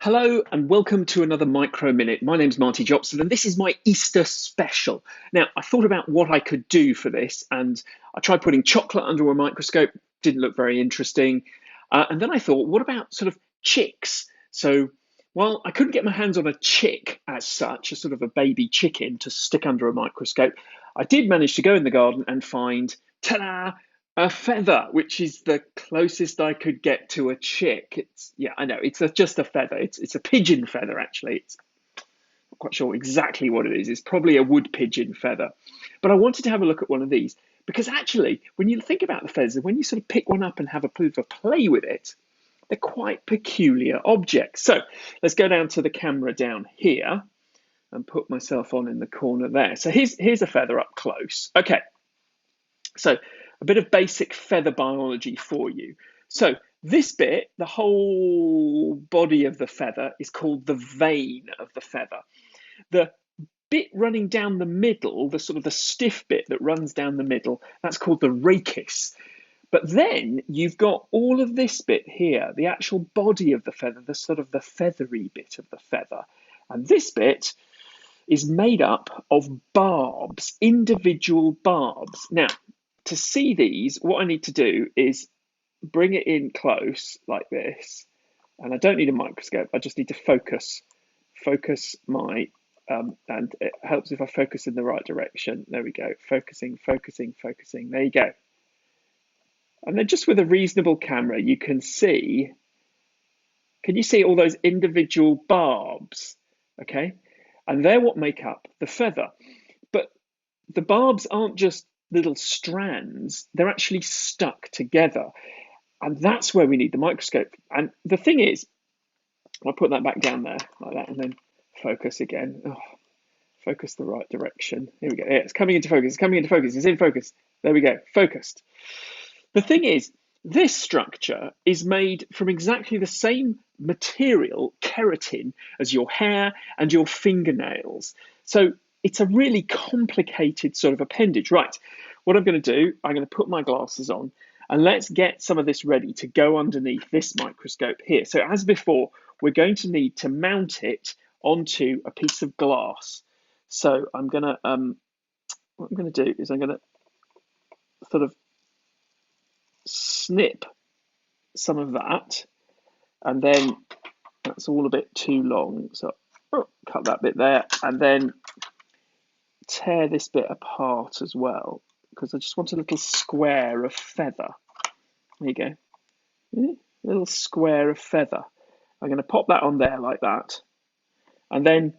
Hello and welcome to another Micro Minute. My name's Marty Jopson and this is my Easter special. Now, I thought about what I could do for this and I tried putting chocolate under a microscope, didn't look very interesting. And then I thought, what about sort of chicks? So, while I couldn't get my hands on a chick as such, a sort of a baby chicken to stick under a microscope, I did manage to go in the garden and find, ta-da, a feather, which is the closest I could get to a chick. Yeah, I know, just a feather. It's a pigeon feather, actually. It's not quite sure exactly what it is. It's probably a wood pigeon feather. But I wanted to have a look at one of these because actually, when you think about the feathers, when you sort of pick one up and have a bit of a play with it, they're quite peculiar objects. So let's go down to the camera down here and put myself on in the corner there. So here's a feather up close. Okay, so a bit of basic feather biology for you. So this bit, the whole body of the feather, is called the vane of the feather. The bit running down the middle, the sort of the stiff bit that runs down the middle, that's called the rachis. But then you've got all of this bit here, the actual body of the feather, the sort of the feathery bit of the feather. And this bit is made up of barbs, individual barbs. Now, to see these, what I need to do is bring it in close like this. And I don't need a microscope, I just need to focus my, and it helps if I focus in the right direction. There we go, focusing, there you go. And then just with a reasonable camera, you can see, can you see all those individual barbs? Okay, and they're what make up the feather. But the barbs aren't just little strands, they're actually stuck together. And that's where we need the microscope. And the thing is, I'll put that back down there like that and then focus again. Oh, focus the right direction. Here we go. Yeah, it's coming into focus. It's coming into focus. It's in focus. There we go. Focused. The thing is, this structure is made from exactly the same material, keratin, as your hair and your fingernails. So it's a really complicated sort of appendage. Right, what I'm going to do, I'm going to put my glasses on and let's get some of this ready to go underneath this microscope here. So as before, we're going to need to mount it onto a piece of glass. So I'm going to, what I'm going to do is I'm going to sort of snip some of that, and then that's all a bit too long, so cut that bit there, and then tear this bit apart as well, because I just want a little square of feather. There you go, a little square of feather. I'm going to pop that on there like that, and then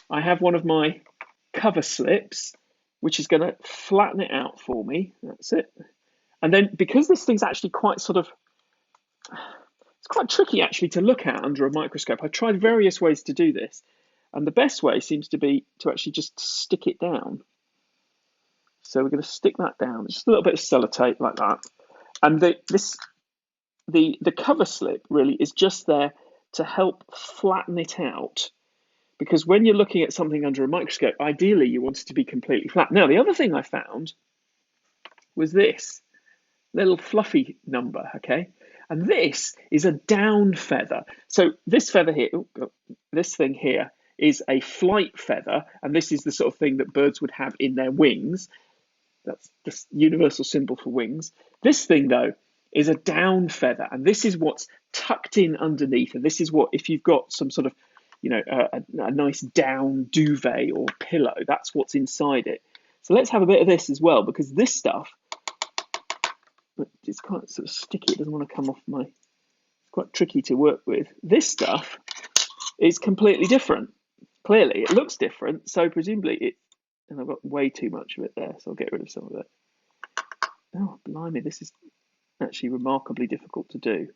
I have one of my cover slips, which is going to flatten it out for me. That's it. And then because this thing's actually quite sort of, it's quite tricky actually to look at under a microscope. I tried various ways to do this, and the best way seems to be to actually just stick it down. So we're going to stick that down, just a little bit of sellotape like that. And the cover slip really is just there to help flatten it out, because when you're looking at something under a microscope, ideally you want it to be completely flat. Now, the other thing I found was this little fluffy number, okay? And this is a down feather. So this feather here, this thing here is a flight feather, and this is the sort of thing that birds would have in their wings. That's the universal symbol for wings. This thing, though, is a down feather, and this is what's tucked in underneath. And this is what, if you've got some sort of, a nice down duvet or pillow, that's what's inside it. So let's have a bit of this as well, because this stuff, it's quite sort of sticky. It doesn't want to come off my, it's quite tricky to work with. This stuff is completely different. Clearly, it looks different, so presumably it, and I've got way too much of it there, so I'll get rid of some of it. Oh, blimey, this is actually remarkably difficult to do.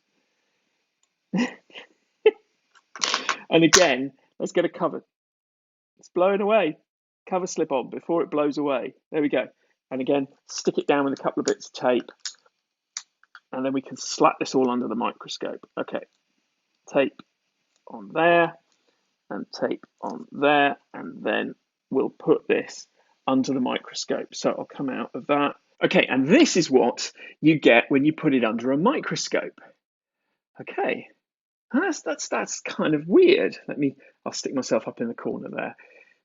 And again, let's get a cover. It's blowing away. Cover slip on before it blows away. There we go. And again, stick it down with a couple of bits of tape, and then we can slap this all under the microscope. Okay, tape on there, and tape on there, and then we'll put this under the microscope. So I'll come out of that. Okay, and this is what you get when you put it under a microscope. Okay, That's kind of weird. I'll stick myself up in the corner there.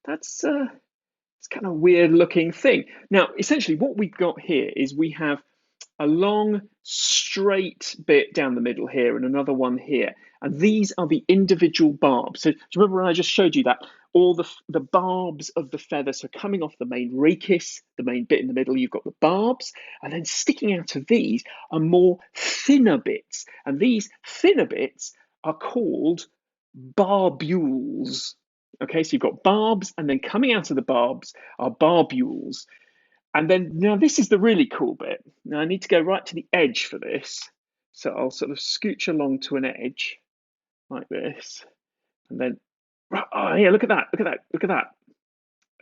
That's it's kind of weird looking thing. Now, essentially, what we've got here is we have a long straight bit down the middle here and another one here. And these are the individual barbs. So do you remember when I just showed you that? All the barbs of the feather, so coming off the main rachis, the main bit in the middle, you've got the barbs, and then sticking out of these are more thinner bits. And these thinner bits are called barbules. Okay, so you've got barbs, and then coming out of the barbs are barbules. And then now this is the really cool bit. Now I need to go right to the edge for this. So I'll sort of scooch along to an edge like this. And then, oh yeah, look at that, look at that, look at that.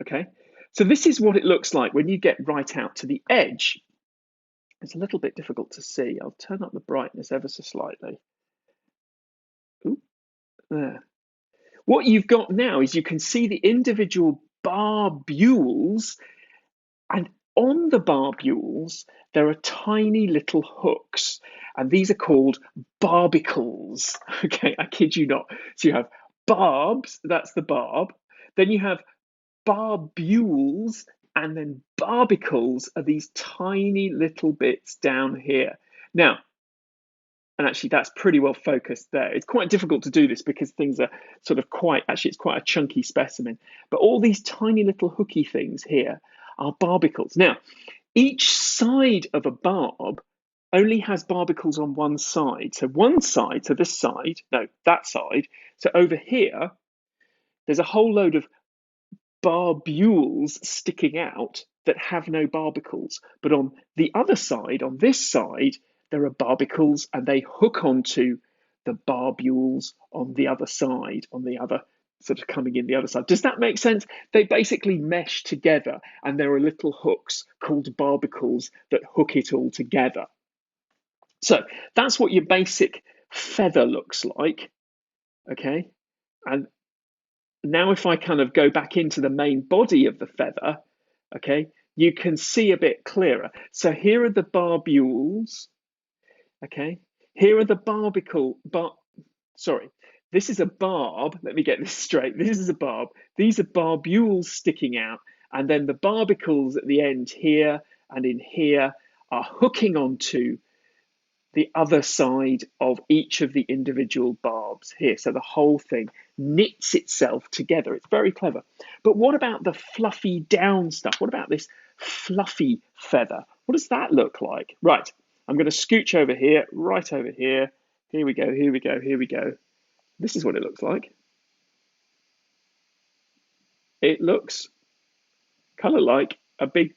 Okay, so this is what it looks like when you get right out to the edge. It's a little bit difficult to see. I'll turn up the brightness ever so slightly. Ooh, there. What you've got now is you can see the individual barbules, and on the barbules, there are tiny little hooks, and these are called barbicels. Okay, I kid you not. So you have barbs, that's the barb. Then you have barbules, and then barbicels are these tiny little bits down here. Now, and actually that's pretty well focused there. It's quite difficult to do this because things are sort of actually it's quite a chunky specimen. But all these tiny little hooky things here are barbicels. Now, each side of a barb only has barbicels on one side. So one side, so this side, no, that side. So over here, there's a whole load of barbules sticking out that have no barbicels. But on the other side, on this side, there are barbicels and they hook onto the barbules on the other side, on the other sort of coming in the other side. Does that make sense? They basically mesh together and there are little hooks called barbicels that hook it all together. So that's what your basic feather looks like. Okay. And now if I kind of go back into the main body of the feather, okay, you can see a bit clearer. So here are the barbules, okay. Here are the sorry, this is a barb. Let me get this straight. This is a barb. These are barbules sticking out, and then the barbicels at the end here and in here are hooking onto the other side of each of the individual barbs here. So the whole thing knits itself together. It's very clever. But what about the fluffy down stuff? What about this fluffy feather? What does that look like? Right, I'm going to scooch over here, right over here. Here we go, here we go, here we go. This is what it looks like. It looks kind of like a big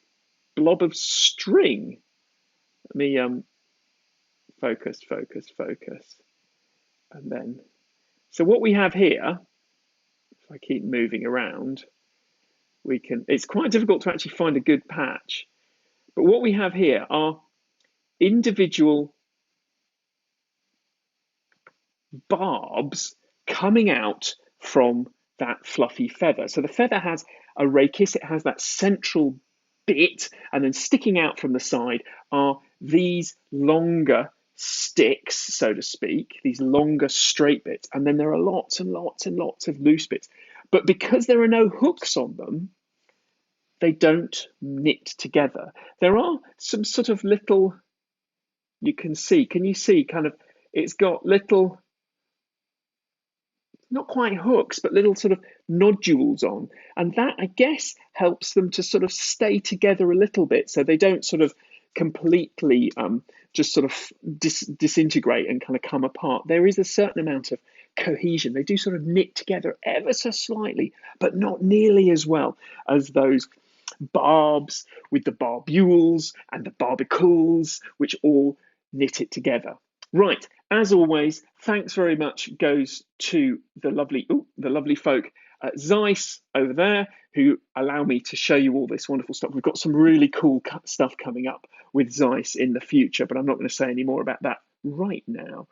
blob of string. Let me focus, focus, focus. And then, so what we have here, if I keep moving around, it's quite difficult to actually find a good patch. But what we have here are individual barbs coming out from that fluffy feather. So the feather has a rachis, it has that central bit, and then sticking out from the side are these longer sticks, so to speak, these longer straight bits, and then there are lots and lots and lots of loose bits. But because there are no hooks on them, they don't knit together. There are some sort of little, can you see kind of, it's got little, not quite hooks, but little sort of nodules on. And that, I guess, helps them to sort of stay together a little bit so they don't sort of completely just sort of disintegrate and kind of come apart. There is a certain amount of cohesion. They do sort of knit together ever so slightly, but not nearly as well as those barbs with the barbules and the barbicels, which all knit it together. Right, as always, thanks very much goes to the lovely folk at Zeiss over there who allow me to show you all this wonderful stuff. We've got some really cool stuff coming up with Zeiss in the future, but I'm not going to say any more about that right now.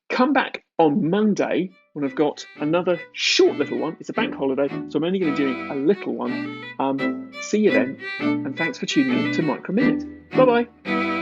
Come back on Monday when I've got another short little one. It's a bank holiday, so I'm only going to be doing a little one. See you then, and thanks for tuning in to Micro Minute. Bye-bye.